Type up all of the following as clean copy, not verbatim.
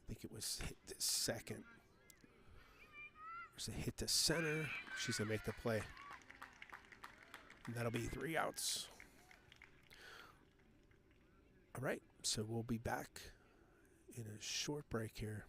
think it was hit to second. There's a hit to center. She's going to make the play. And that'll be 3 outs. All right, so we'll be back in a short break here.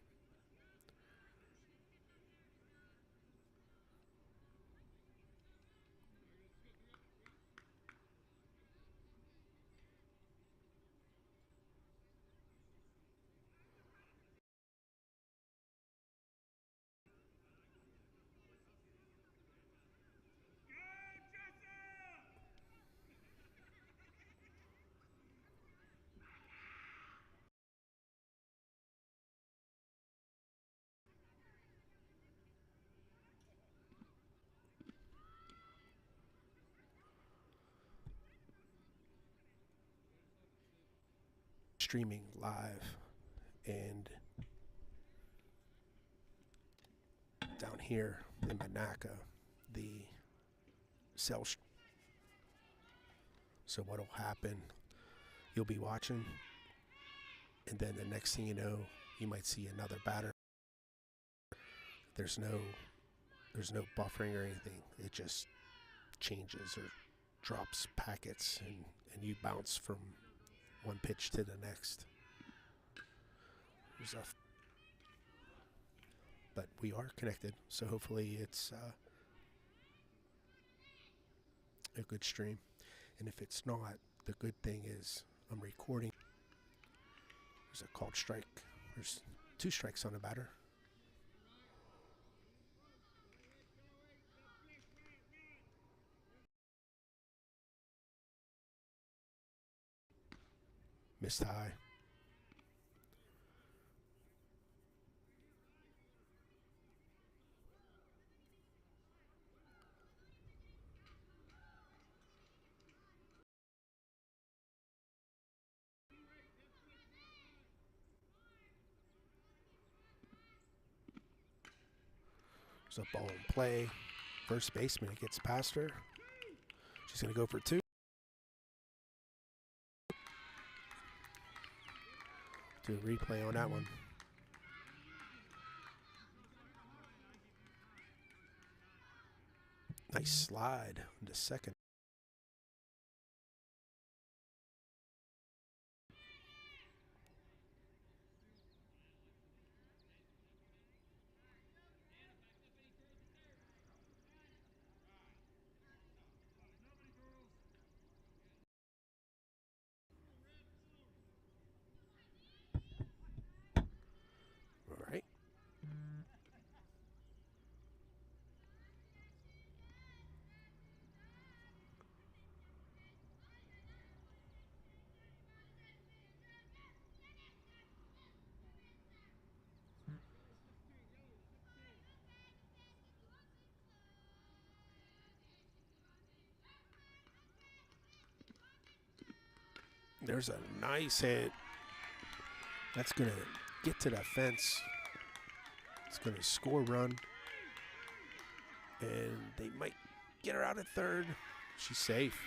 Streaming live, and down here in Monaco, the cell. So what'll happen? You'll be watching, and then the next thing you know, you might see another batter. There's no buffering or anything. It just changes or drops packets, and you bounce from one pitch to the next. But we are connected, so hopefully it's a good stream. And if it's not, the good thing is I'm recording. There's a called strike. There's 2 strikes on the batter. Missed high. There's a ball in play. First baseman, it gets past her. She's going to go for 2. Do a replay on that one. Nice slide into second. All right. There's a nice hit. That's going to get to the fence. It's going to score a run. And they might get her out at third. She's safe.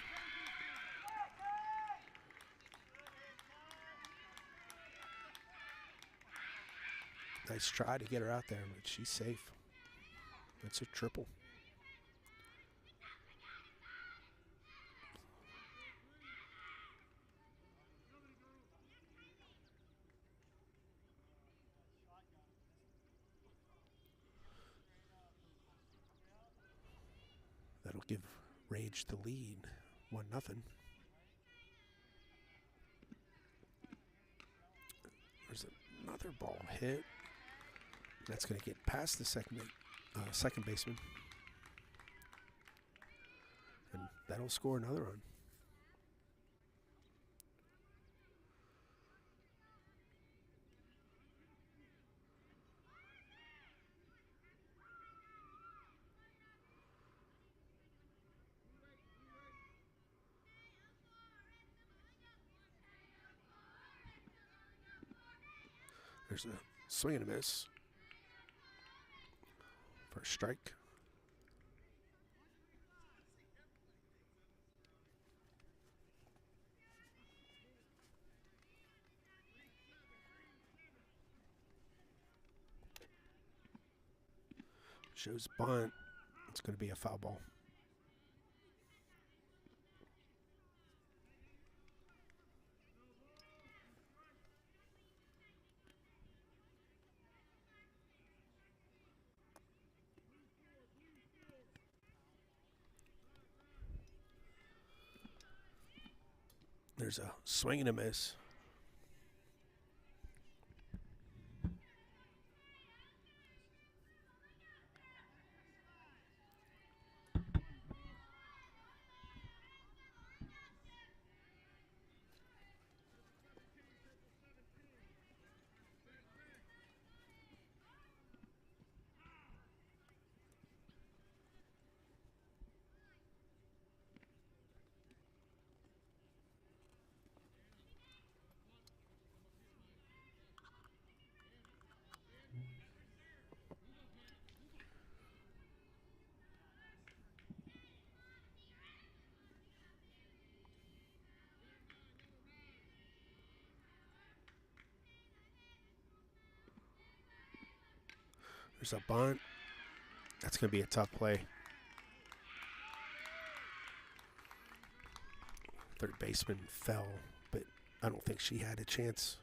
Nice try to get her out there, but she's safe. That's a triple. That'll give Rage the lead, 1-0. There's another ball hit. That's going to get past the second baseman. And that'll score another run. There's a swing and a miss. First strike. Shows bunt. It's going to be a foul ball. There's a swing and a miss. There's a bunt. That's going to be a tough play. Third baseman fell, but I don't think she had a chance.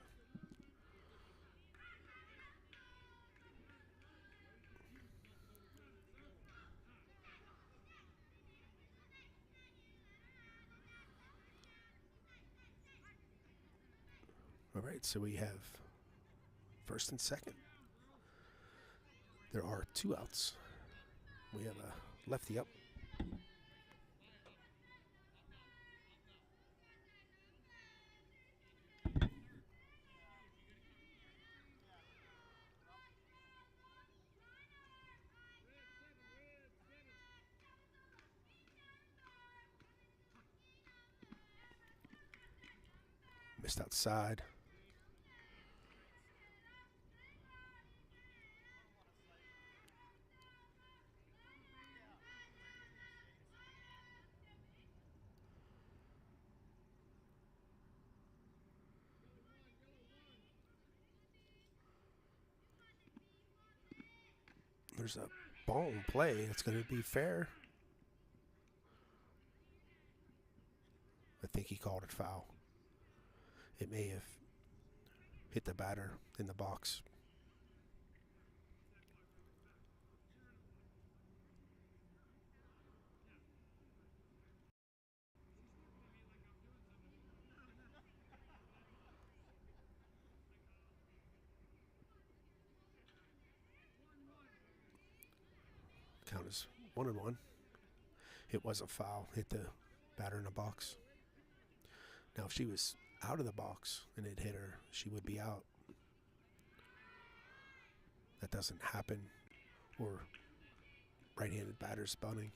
All right, so we have first and second. There are 2 outs. We have a lefty up. Missed outside. There's a ball in play. It's going to be fair. I think he called it foul. It may have hit the batter in the box. Count is 1-1. It was a foul. Hit the batter in the box. Now, if she was out of the box and it hit her, she would be out. That doesn't happen. Or right-handed batters bunting.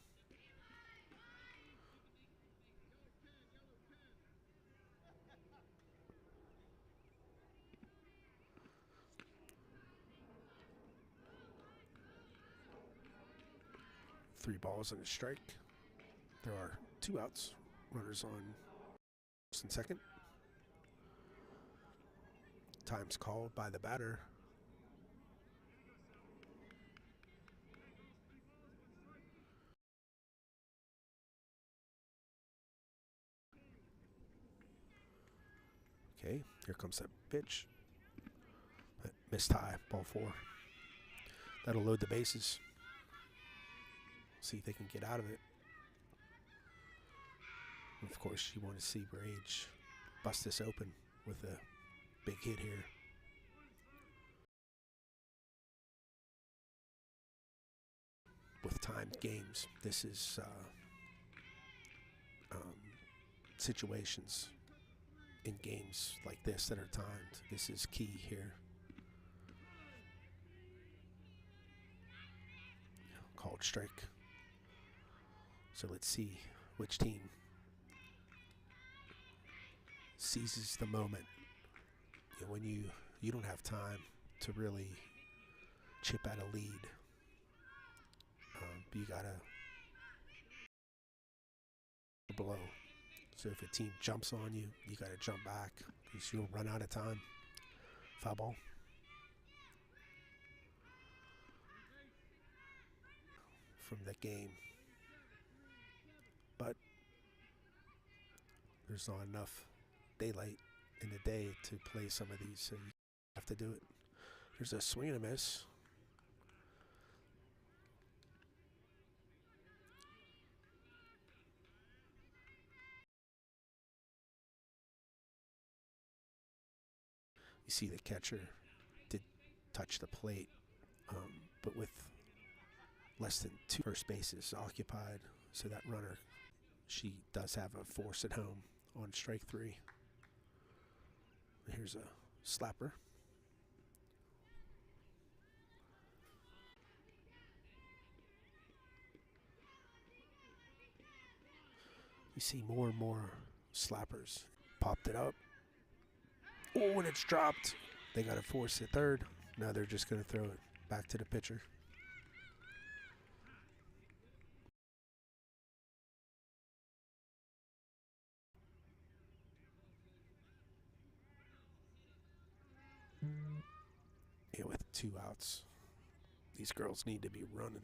Three balls and a strike. There are 2 outs. Runners on first and second. Time's called by the batter. Okay, here comes that pitch. Missed high, ball 4. That'll load the bases. See if they can get out of it. Of course, you want to see Rage bust this open with a big hit here. With timed games, this is situations in games like this that are timed. This is key here. Called strike. So let's see which team seizes the moment. You know, when you don't have time to really chip at a lead. You gotta blow. So if a team jumps on you, you gotta jump back because you'll run out of time. Foul ball. from the game. But there's not enough daylight in the day to play some of these, so you have to do it. There's a swing and a miss. You see the catcher did touch the plate, but with less than 2 first bases occupied, so that runner, she does have a force at home on strike 3. Here's a slapper. You see more and more slappers. Popped it up. Oh, and it's dropped. They got to force it third. Now they're just going to throw it back to the pitcher. Yeah, with 2 outs. These girls need to be running.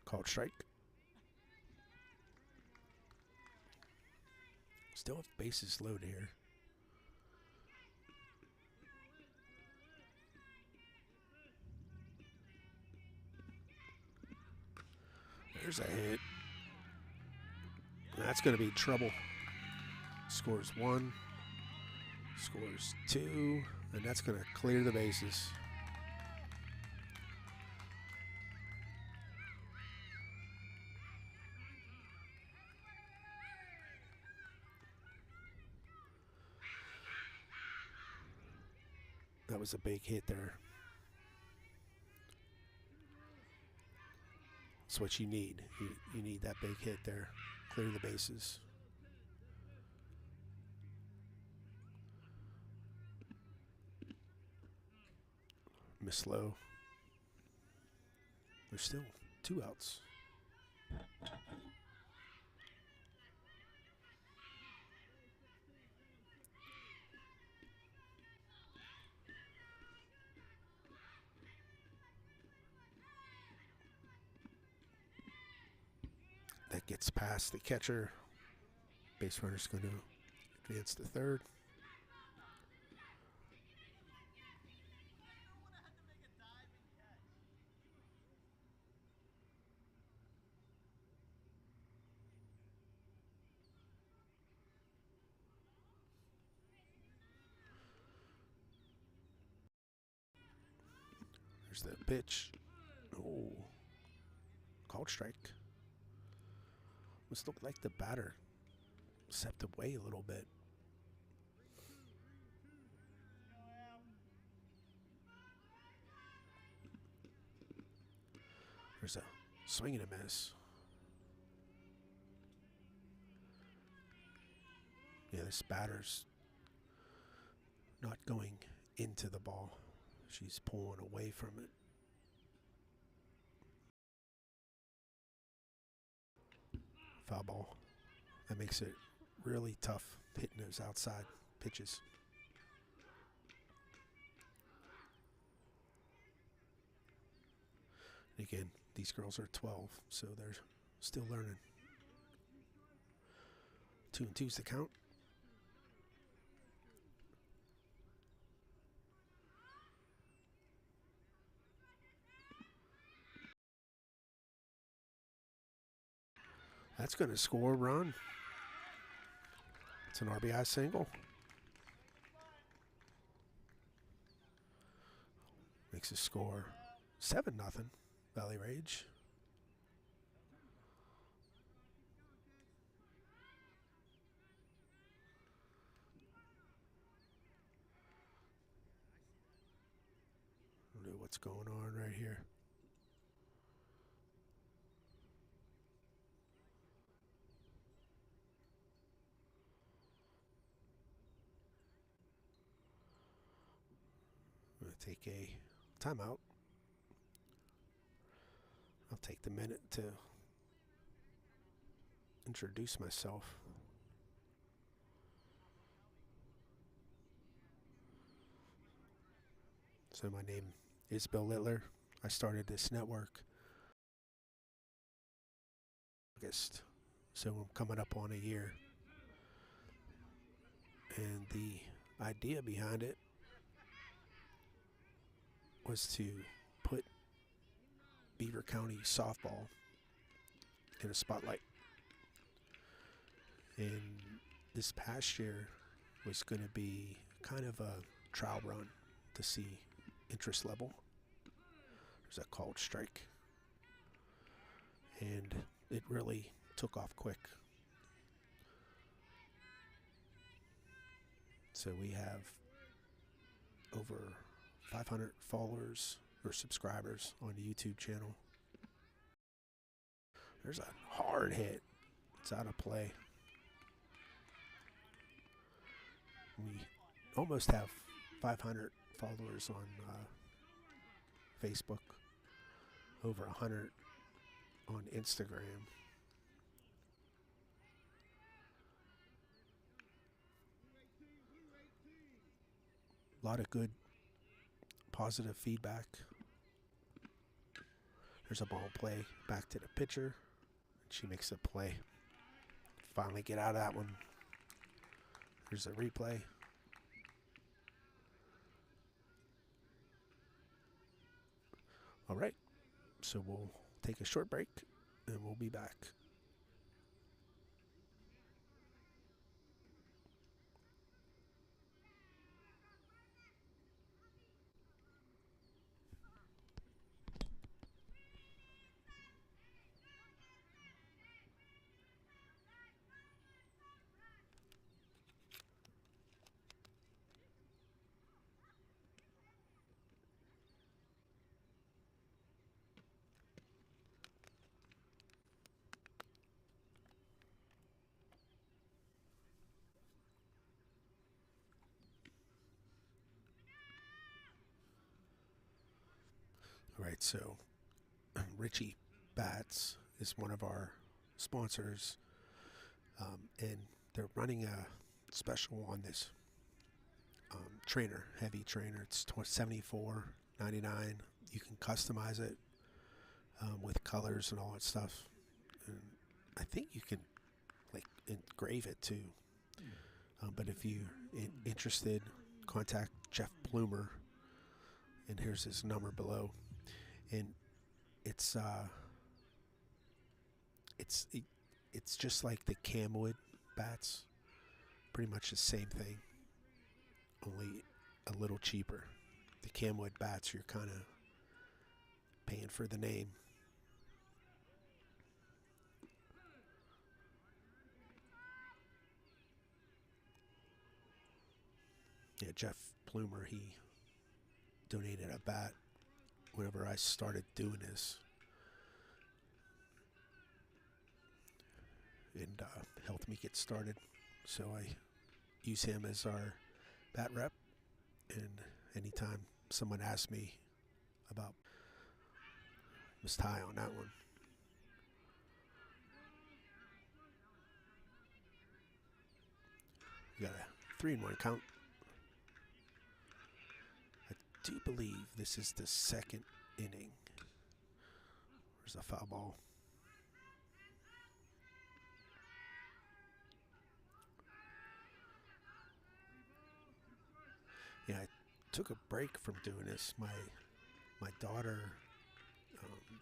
Called strike. Still have bases loaded here. There's a hit. That's going to be trouble. Scores 1, scores 2, and that's going to clear the bases. That was a big hit there. That's what you need. You need that big hit there. Clear the bases. Miss low. There's still 2 outs. That gets past the catcher. Base runner's going to advance to third. There's the pitch. Oh, called strike. This looked like the batter stepped away a little bit. There's a swing and a miss. Yeah, this batter's not going into the ball. She's pulling away from it. Foul ball. That makes it really tough hitting those outside pitches. And again, these girls are 12, so they're still learning. 2-2's the count. That's going to score a run. It's an RBI single. Makes the score 7-0, Valley Rage. I don't know what's going on right here. I'm going to take a timeout. I'll take the minute to introduce myself. So my name is Bill Littler. I started this network August, so I'm coming up on a year. And the idea behind it was to put Beaver County softball in a spotlight. And this past year was going to be kind of a trial run to see interest level. There's a called strike. And it really took off quick. So we have over 500 followers or subscribers on the YouTube channel. There's a hard hit. It's out of play. We almost have 500 followers on Facebook, over 100 on Instagram. A lot of good, positive feedback. There's a ball play back to the pitcher. She makes a play. Finally get out of that one. There's a replay. All right, so we'll take a short break and we'll be back. All right, so Richie Bats is one of our sponsors, and they're running a special on this trainer, heavy trainer. It's $74.99. You can customize it with colors and all that stuff. And I think you can like engrave it too. But if you're interested, contact Jeff Plumer, and here's his number below. And it's just like the Camwood bats, pretty much the same thing, only a little cheaper. The Camwood bats, you're kind of paying for the name. Yeah, Jeff Plumer, he donated a bat whenever I started doing this, and helped me get started. So I use him as our bat rep, and anytime someone asks me about Miss Ty on that one. We got a 3-1 count. I do believe this is the second inning. There's a foul ball. Yeah, I took a break from doing this. My daughter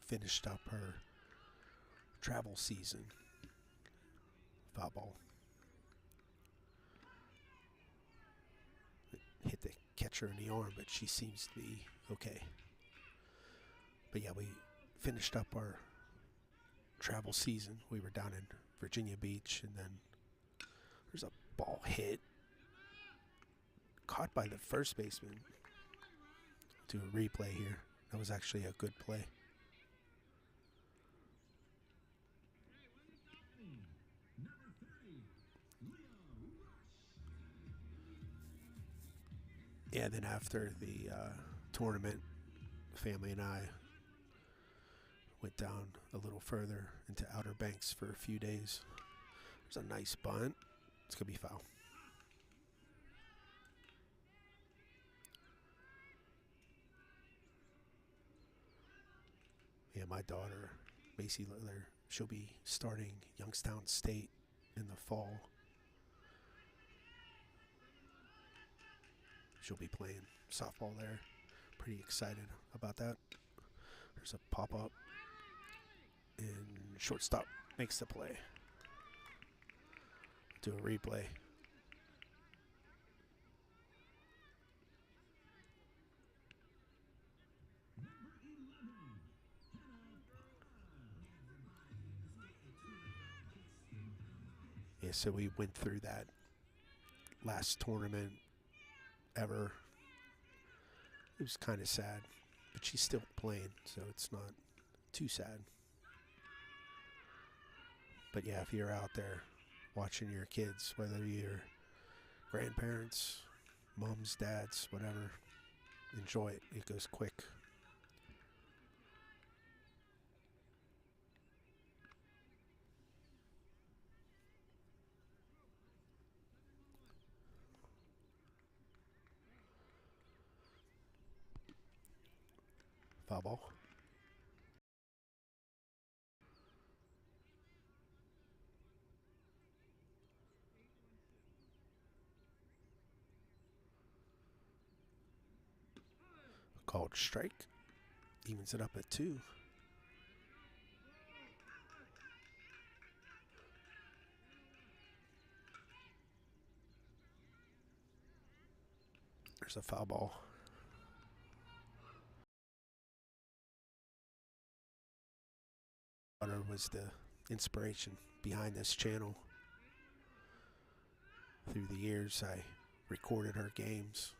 finished up her travel season. Foul ball. It hit the catcher in the arm, but she seems to be okay. But yeah, we finished up our travel season. We were down in Virginia Beach, and then there's a ball hit, caught by the first baseman. Do a replay here. That was actually a good play. Yeah, then after the tournament, family and I Went down a little further into Outer Banks for a few days. There's a nice bunt. It's going to be foul. Yeah, my daughter, Macy Littler, she'll be starting Youngstown State in the fall. She'll be playing softball there. Pretty excited about that. There's a pop-up, and shortstop makes the play. Do a replay. Yeah, so we went through that last tournament ever. It was kind of sad, but she's still playing, so it's not too sad. But yeah, if you're out there watching your kids, whether you're grandparents, moms, dads, whatever, enjoy it. It goes quick. Foul ball. Called strike. Evens it up at 2. There's a foul ball. Was the inspiration behind this channel. Through the years, I recorded her games.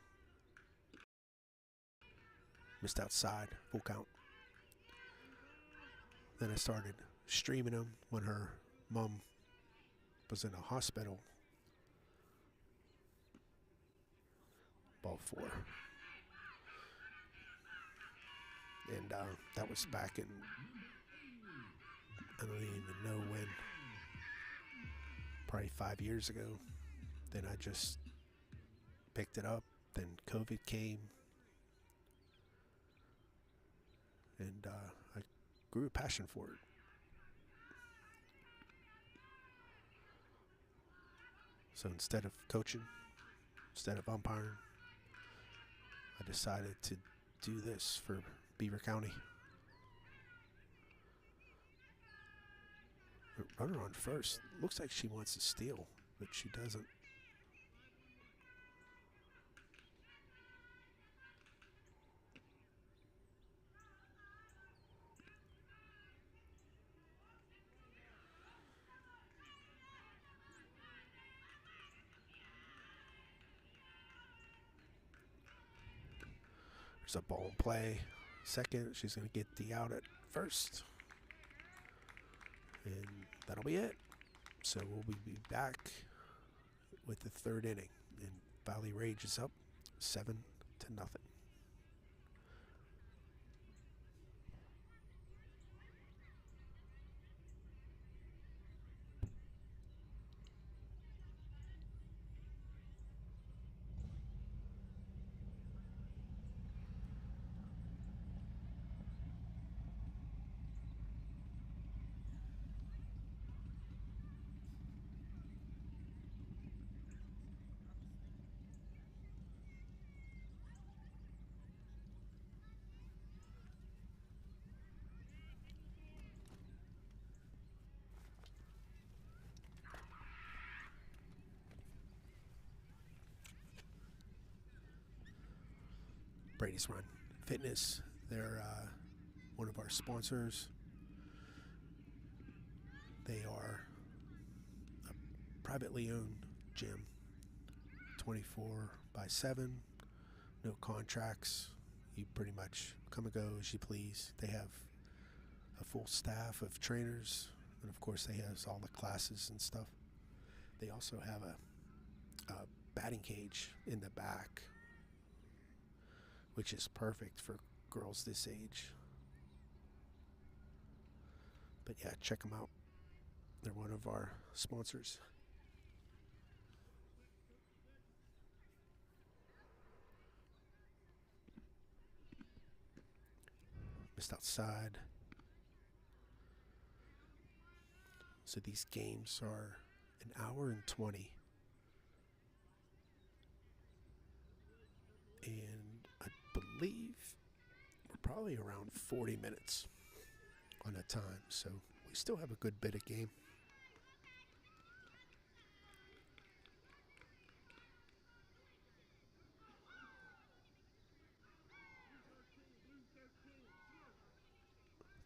Missed outside, full count. Then I started streaming them when her mom was in a hospital. Ball 4. And that was back in, I don't even know when, probably 5 years ago. Then I just picked it up. Then COVID came. And I grew a passion for it. So instead of coaching, instead of umpiring, I decided to do this for Beaver County. The runner on first. Looks like she wants to steal, but she doesn't. There's a ball in play. Second, she's going to get the out at first. And that'll be it. So we'll be back with the 3rd inning. And Valley Rage is up 7-0. Brady's Run Fitness. They're one of our sponsors. They are a privately owned gym, 24/7, no contracts. You pretty much come and go as you please. They have a full staff of trainers, and of course they have all the classes and stuff. They also have a batting cage in the back, which is perfect for girls this age. But yeah, check them out. They're one of our sponsors. Missed outside. So these games are an hour and 20. And I believe we're probably around 40 minutes on that time. So we still have a good bit of game.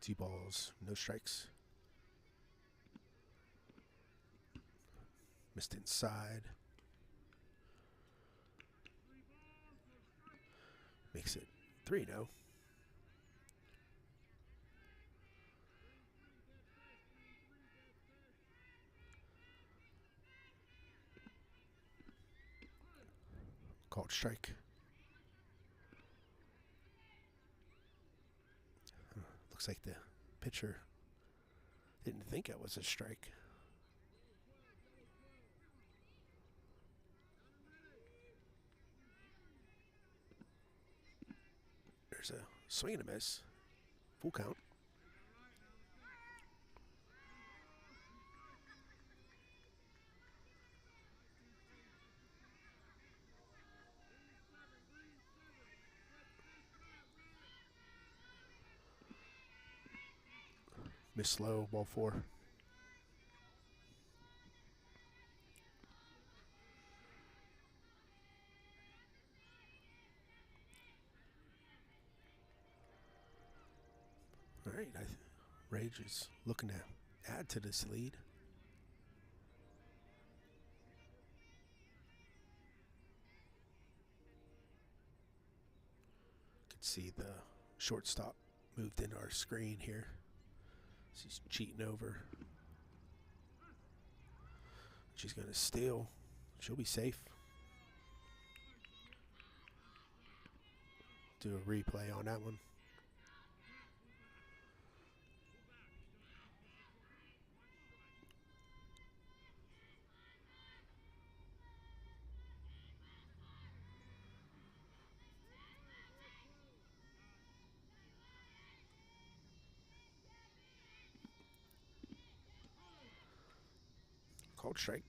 Two balls, no strikes. Missed inside. Makes it 3-0. Called strike. Looks like the pitcher didn't think it was a strike. There's a swing and a miss. Full count. Miss slow, ball 4. All right, Rage is looking to add to this lead. Could see the shortstop moved into our screen here. She's cheating over. She's going to steal. She'll be safe. Do a replay on that one. Called strike.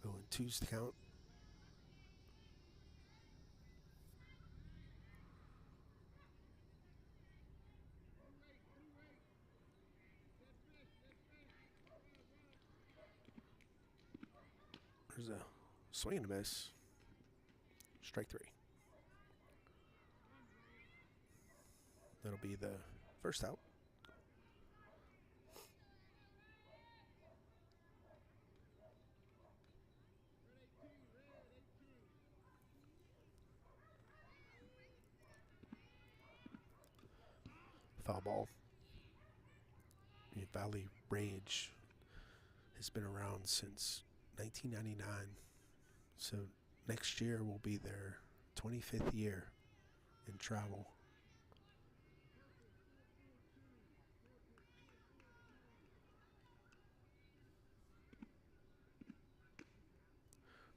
Oh, and 2's the count. There's a swing and a miss. Strike 3. That'll be the first out. Foul ball. Valley Rage has been around since 1999. So next year will be their 25th year in travel.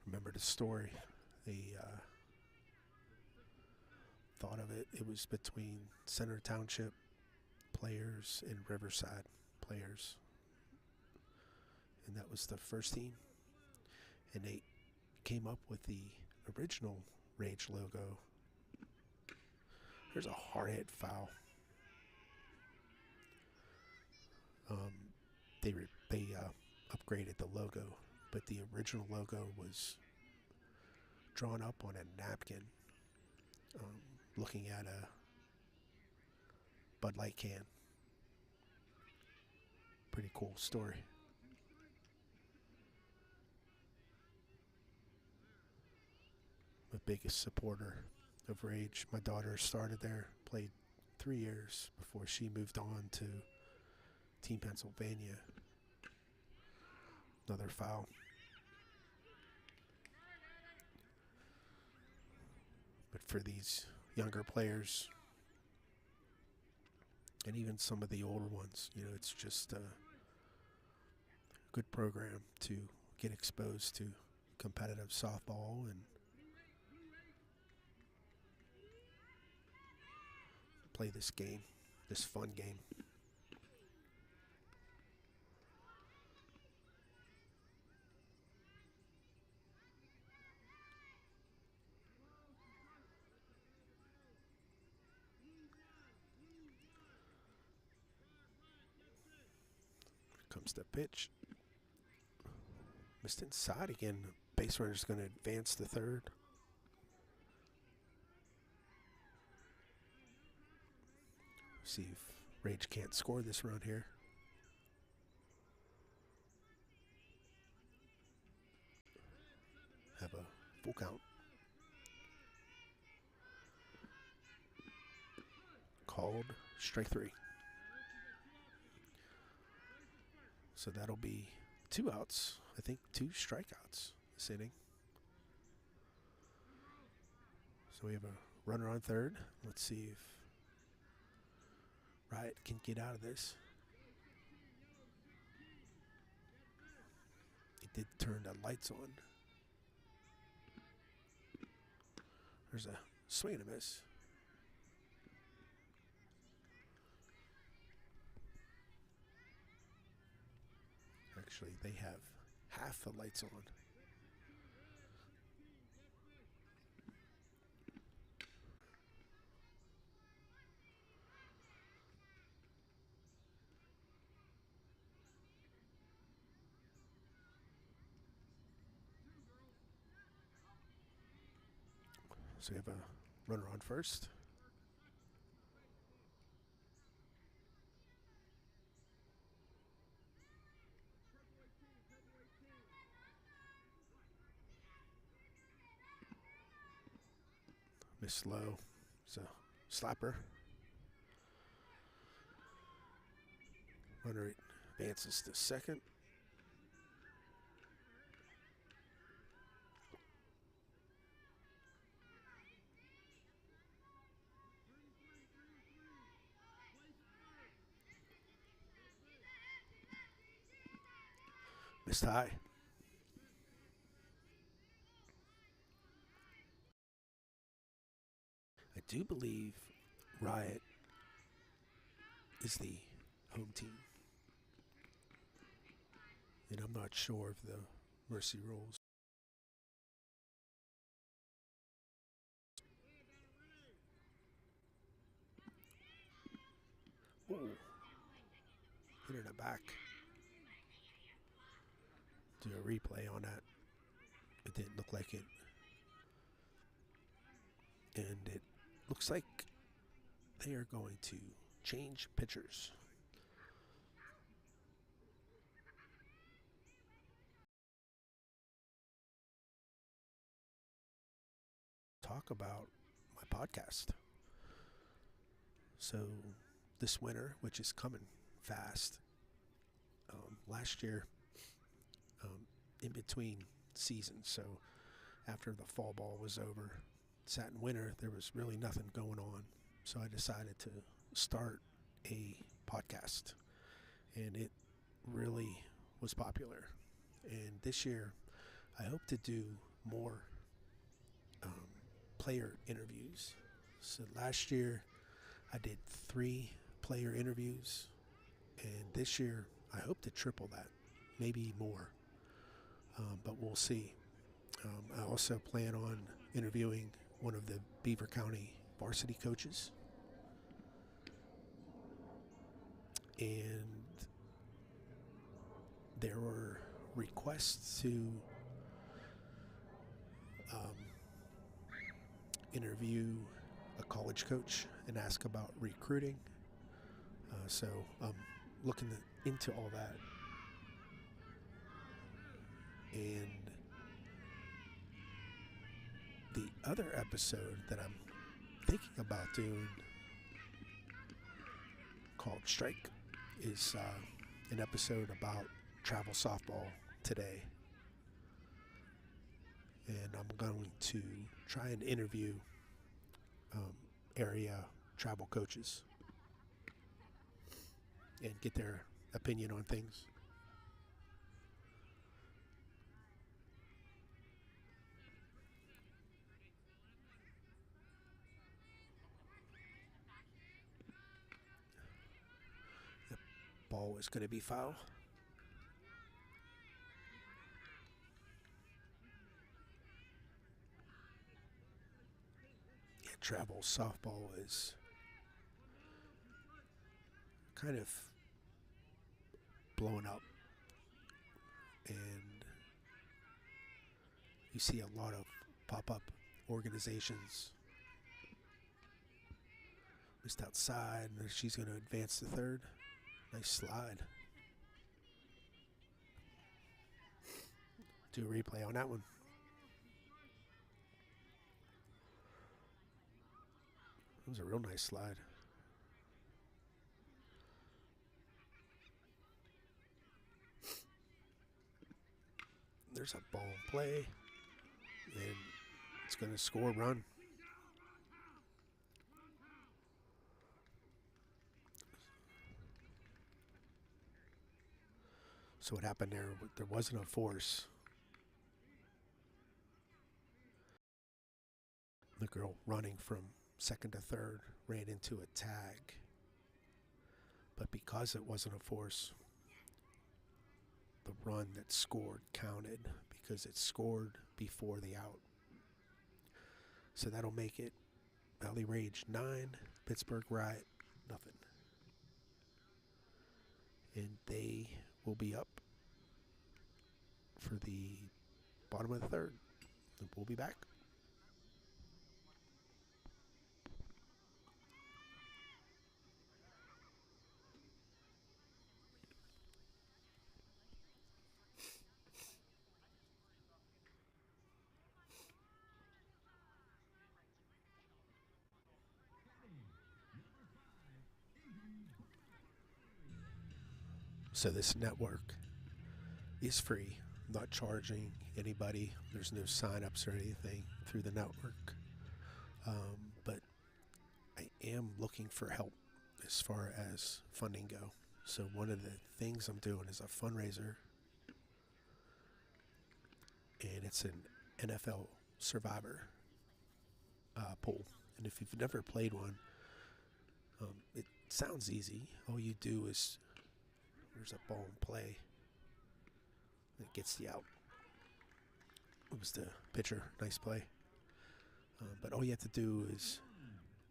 Remember the story. They thought of it. It was between Center Township players and Riverside players. And that was the first team. And they came up with the original Rage logo. There's a hard hit foul. They upgraded the logo, but the original logo was drawn up on a napkin, looking at a Bud Light can. Pretty cool story. I'm a biggest supporter of Rage. My daughter started there, played 3 years before she moved on to Team Pennsylvania. Another foul. But for these younger players and even some of the older ones. You know, it's just a good program to get exposed to competitive softball and play this game, this fun game. Comes the pitch. Missed inside again. Base runner's going to advance to third. See if Rage can't score this run here. Have a full count. Called strike 3. So that'll be 2 outs. I think 2 strikeouts this inning. So we have a runner on third. Let's see if Riot can get out of this. It did turn the lights on. There's a swing and a miss. Actually, they have half the lights on. So we have a runner on first. Miss low. It's a slapper. Runner advances to second. Missed high. I do believe Riot is the home team. And I'm not sure of the mercy rules. Ooh. Hit in the back. Do a replay on that. It didn't look like it. And it looks like they are going to change pitchers. Talk about my podcast. So this winter, which is coming fast, last year, in between seasons, so after the fall ball was over, sat in winter, there was really nothing going on. So I decided to start a podcast, and it really was popular. And this year, I hope to do more player interviews. So last year, I did 3 player interviews, and this year, I hope to triple that, maybe more. But we'll see. I also plan on interviewing one of the Beaver County varsity coaches. And there were requests to interview a college coach and ask about recruiting. So I'm looking into all that. And the other episode that I'm thinking about doing, called Strike, is an episode about travel softball today. And I'm going to try and interview area travel coaches and get their opinion on things. The ball is going to be foul. Yeah, travel softball is kind of blowing up, and you see a lot of pop-up organizations. Just outside, and she's going to advance to third. Nice slide. Do a replay on that one. That was a real nice slide. There's a ball in play, and it's going to score a run. So what happened there wasn't a force. The girl running from second to third ran into a tag. But because it wasn't a force, the run that scored counted because it scored before the out. So that'll make it Valley Rage 9, Pittsburgh Riot nothing. And they will be up for the bottom of the third. And we'll be back. So this network is free, not charging anybody. There's no sign-ups or anything through the network. But I am looking for help as far as funding go. So one of the things I'm doing is a fundraiser, and it's an NFL Survivor pool. And if you've never played one, it sounds easy. All you do is there's a ball in play. It gets the out. It was the pitcher. Nice play. But all you have to do is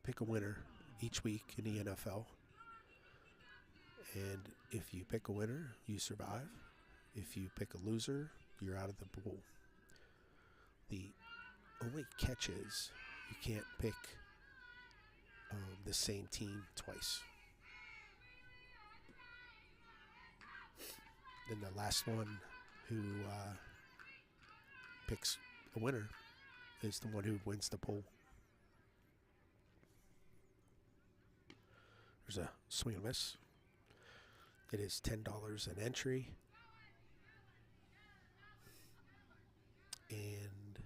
pick a winner each week in the NFL. And if you pick a winner, you survive. If you pick a loser, you're out of the pool. The only catch is you can't pick the same team twice. Then the last one who picks a winner is the one who wins the pool. There's a swing and miss. It is $10 an entry. And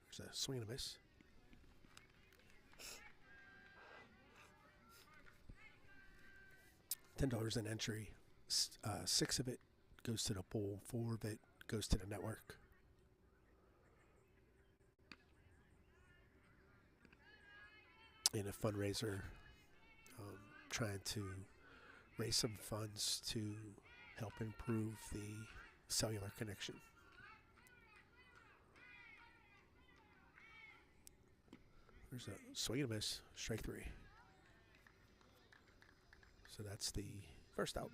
there's a swing and a miss. $10 an entry. 6 of it goes to the pool. 4 of it goes to the network. In a fundraiser, trying to raise some funds to help improve the cellular connection. There's a swing and a miss, strike 3. So that's the first out.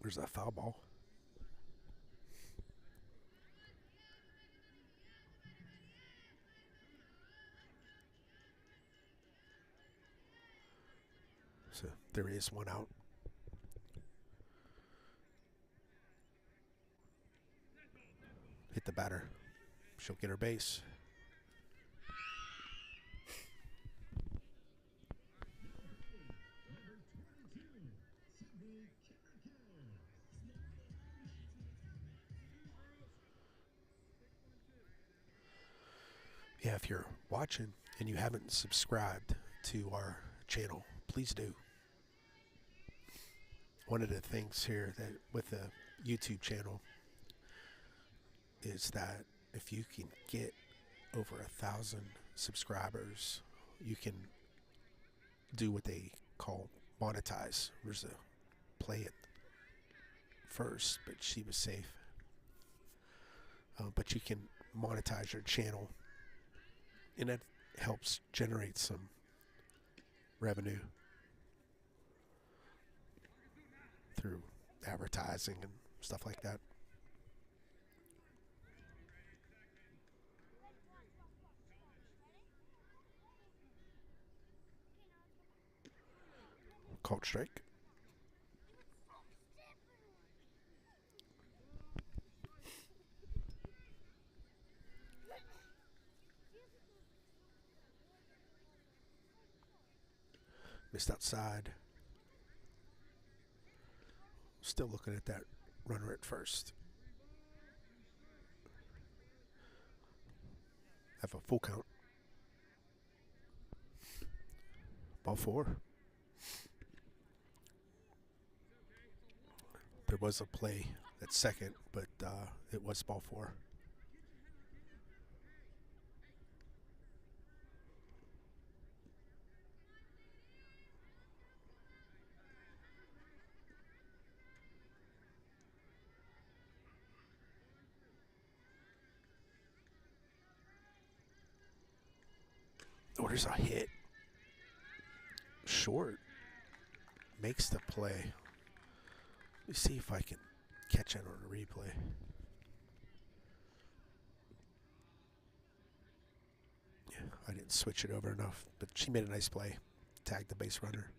There's a foul ball. So there is one out. Hit the batter. She'll get her base. Yeah, if you're watching and you haven't subscribed to our channel, please do. One of the things here that with the YouTube channel is that if you can get over 1,000 subscribers, you can do what they call monetize. There's a play it first, but she was safe. But you can monetize your channel, and that helps generate some revenue through advertising and stuff like that. Called strike. Missed outside. Still looking at that runner at first. Have a full count. Ball 4. There was a play at second, but it was ball 4. Oh, there's a hit. Short. Makes the play. Let me see if I can catch it on a replay. Yeah, I didn't switch it over enough, but she made a nice play. Tagged the base runner.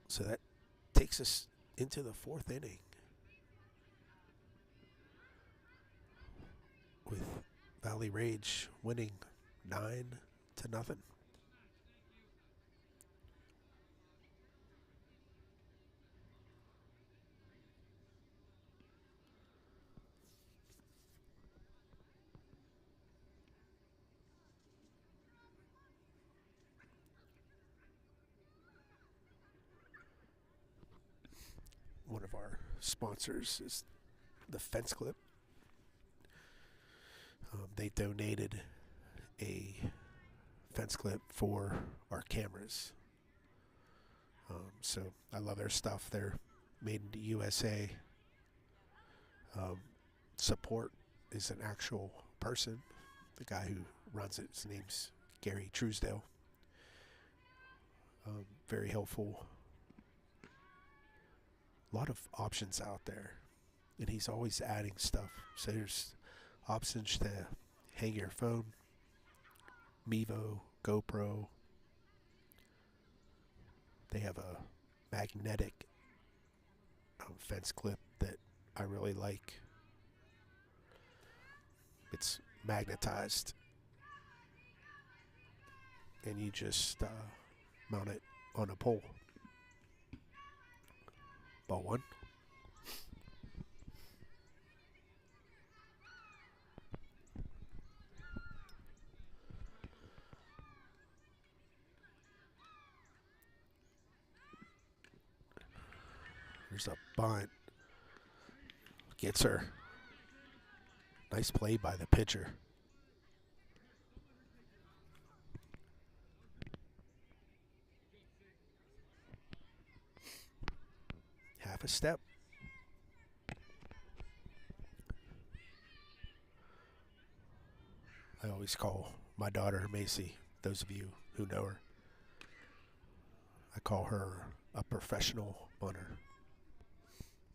So that takes us into the 4th inning with Valley Rage winning 9-0. One of our sponsors is the Fence Clip. They donated a fence clip for our cameras. So I love their stuff. They're made in the USA. Support is an actual person. The guy who runs it, his name's Gary Truesdale. Very helpful. A lot of options out there, and he's always adding stuff. So there's options to hang your phone, Mevo, GoPro. They have a magnetic fence clip that I really like. It's magnetized, and you just mount it on a pole. Ball 1. There's a bunt. Gets her. Nice play by the pitcher. Half a step. I always call my daughter Macy, those of you who know her. I call her a professional bunter.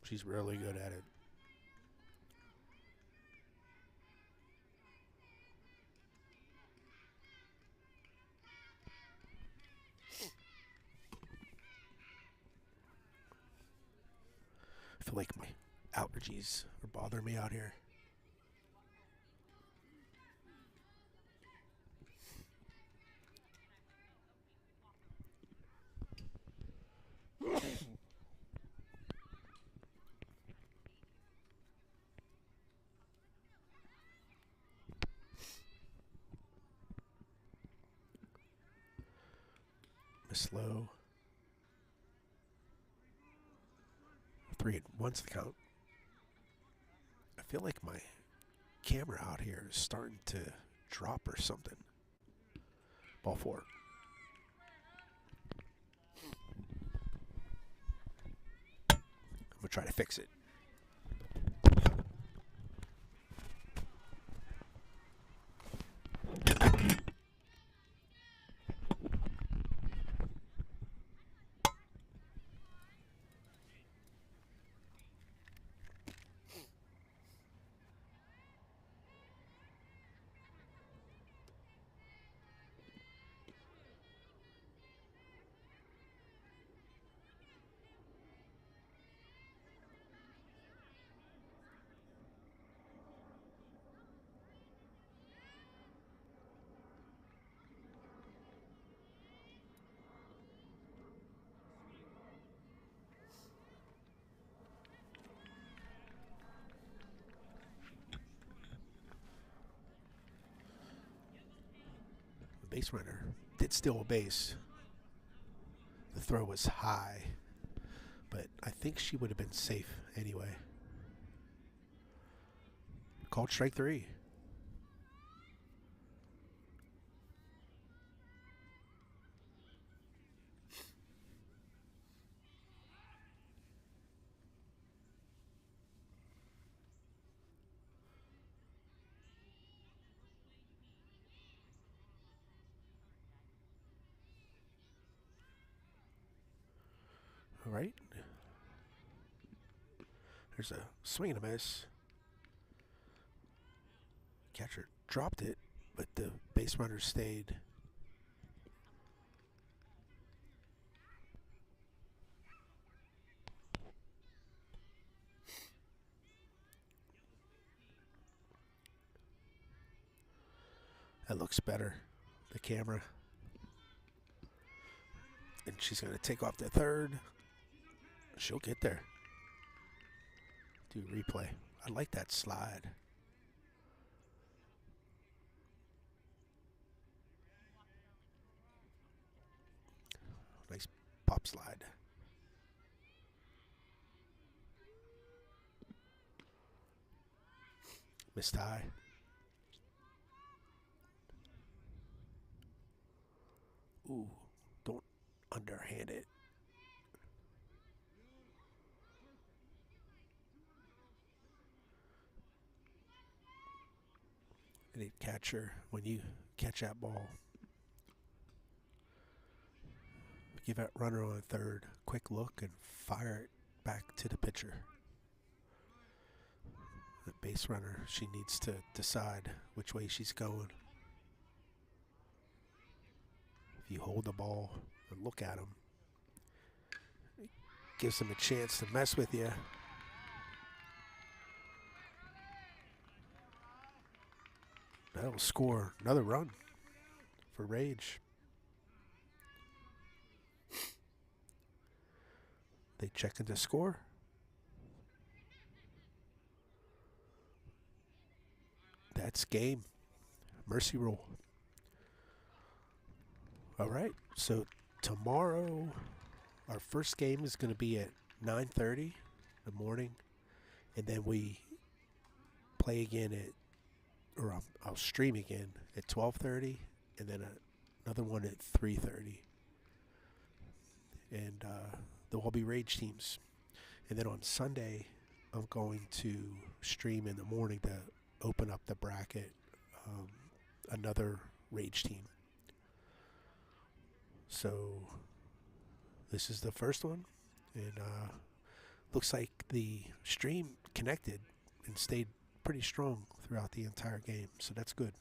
She's really good at it. feel like my allergies are bothering me out here. Miss Low. 3-1's the count. I feel like my camera out here is starting to drop or something. Ball 4. I'm going to try to fix it. Base runner did steal a base. The throw was high, but I think she would have been safe anyway. Called strike 3. All right. There's a swing and a miss. Catcher dropped it, but the base runner stayed. That looks better, the camera. And she's going to take off the third. She'll get there. Do replay. I like that slide. Nice pop slide. Missed high. Ooh, don't underhand it. I need catcher, when you catch that ball, give that runner on third a quick look and fire it back to the pitcher. The base runner, she needs to decide which way she's going. If you hold the ball and look at them, it gives them a chance to mess with you. That'll score another run for Rage. They check into score. That's game. Mercy rule. All right, so tomorrow our first game is going to be at 9:30 in the morning, and then we play again at, or I'll stream again at 12:30, and then another one at 3:30. And they'll all be Rage teams. And then on Sunday, I'm going to stream in the morning to open up the bracket, another Rage team. So this is the first one, and looks like the stream connected and stayed pretty strong throughout the entire game, so that's good.